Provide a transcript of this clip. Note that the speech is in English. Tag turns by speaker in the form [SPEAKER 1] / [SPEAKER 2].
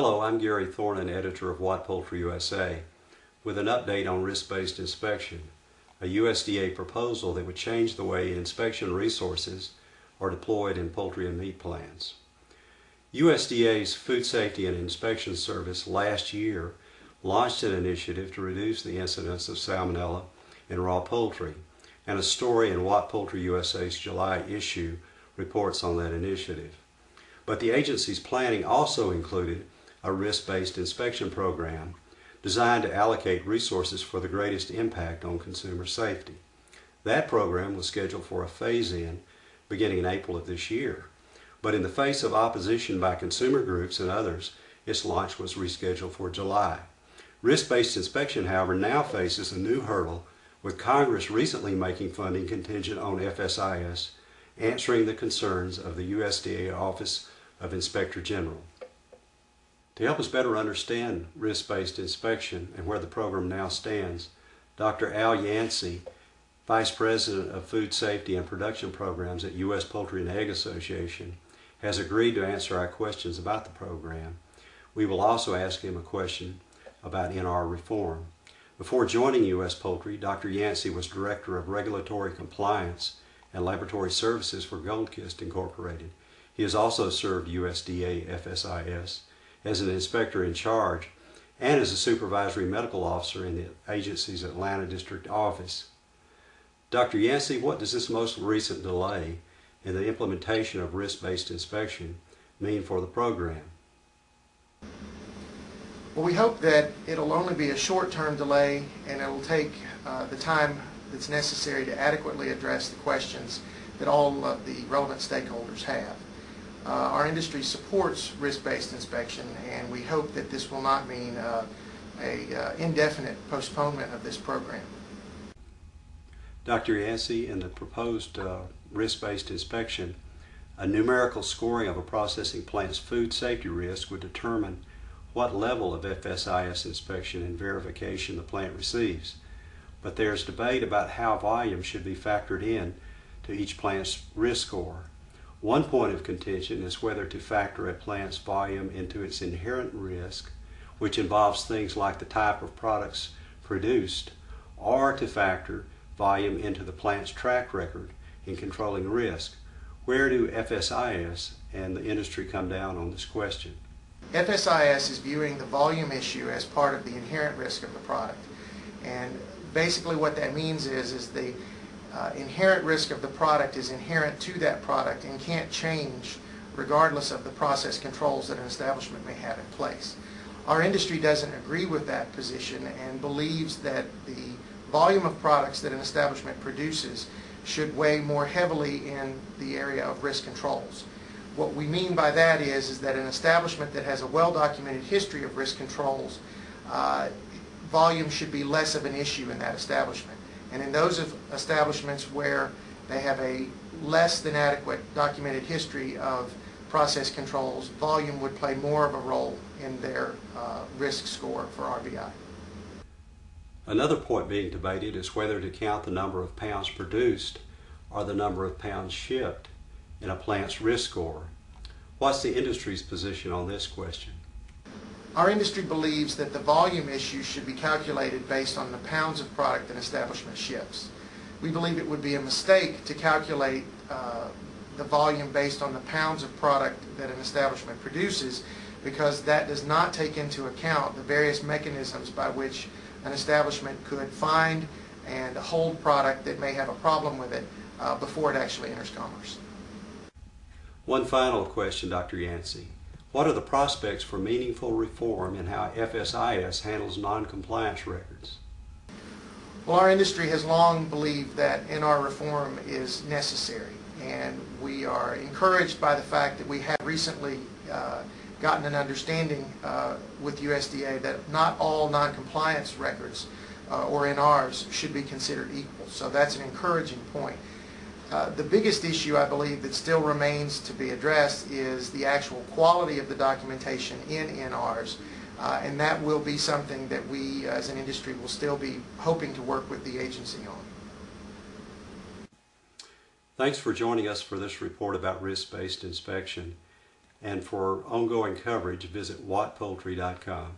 [SPEAKER 1] Hello, I'm Gary Thornton, editor of Watt Poultry USA, with an update on risk-based inspection, a USDA proposal that would change the way inspection resources are deployed in poultry and meat plants. USDA's Food Safety and Inspection Service last year launched an initiative to reduce the incidence of salmonella in raw poultry, and a story in Watt Poultry USA's July issue reports on that initiative. But the agency's planning also included a risk-based inspection program designed to allocate resources for the greatest impact on consumer safety. That program was scheduled for a phase-in beginning in April of this year, but in the face of opposition by consumer groups and others, its launch was rescheduled for July. Risk-based inspection, however, now faces a new hurdle, with Congress recently making funding contingent on FSIS answering the concerns of the USDA Office of Inspector General. To help us better understand risk-based inspection and where the program now stands, Dr. Al Yancey, Vice President of Food Safety and Production Programs at U.S. Poultry and Egg Association, has agreed to answer our questions about the program. We will also ask him a question about NR reform. Before joining U.S. Poultry, Dr. Yancey was Director of Regulatory Compliance and Laboratory Services for Goldkist Incorporated. He has also served USDA FSIS as an inspector in charge and as a supervisory medical officer in the agency's Atlanta District Office. Dr. Yancey, what does this most recent delay in the implementation of risk-based inspection mean for the program?
[SPEAKER 2] Well, we hope that it'll only be a short-term delay and it'll take the time that's necessary to adequately address the questions that all of the relevant stakeholders have. Our industry supports risk-based inspection, and we hope that this will not mean an indefinite postponement of this program.
[SPEAKER 1] Dr. Yancey, in the proposed risk-based inspection, a numerical scoring of a processing plant's food safety risk would determine what level of FSIS inspection and verification the plant receives. But there's debate about how volume should be factored in to each plant's risk score. One point of contention is whether to factor a plant's volume into its inherent risk, which involves things like the type of products produced, or to factor volume into the plant's track record in controlling risk. Where do FSIS and the industry come down on this question?
[SPEAKER 2] FSIS is viewing the volume issue as part of the inherent risk of the product. And basically what that means is the inherent risk of the product is inherent to that product and can't change regardless of the process controls that an establishment may have in place. Our industry doesn't agree with that position and believes that the volume of products that an establishment produces should weigh more heavily in the area of risk controls. What we mean by that is that an establishment that has a well-documented history of risk controls, volume should be less of an issue in that establishment. And in those establishments where they have a less than adequate documented history of process controls, volume would play more of a role in their risk score for RBI.
[SPEAKER 1] Another point being debated is whether to count the number of pounds produced or the number of pounds shipped in a plant's risk score. What's the industry's position on this question?
[SPEAKER 2] Our industry believes that the volume issue should be calculated based on the pounds of product an establishment ships. We believe it would be a mistake to calculate the volume based on the pounds of product that an establishment produces, because that does not take into account the various mechanisms by which an establishment could find and hold product that may have a problem with it before it actually enters commerce.
[SPEAKER 1] One final question, Dr. Yancey. What are the prospects for meaningful reform in how FSIS handles non-compliance records?
[SPEAKER 2] Well, our industry has long believed that NR reform is necessary, and we are encouraged by the fact that we have recently gotten an understanding with USDA that not all non-compliance records or NRs should be considered equal. So that's an encouraging point. The biggest issue, I believe, that still remains to be addressed is the actual quality of the documentation in NRs, and that will be something that we as an industry will still be hoping to work with the agency on.
[SPEAKER 1] Thanks for joining us for this report about risk-based inspection. And for ongoing coverage, visit wattpoultry.com.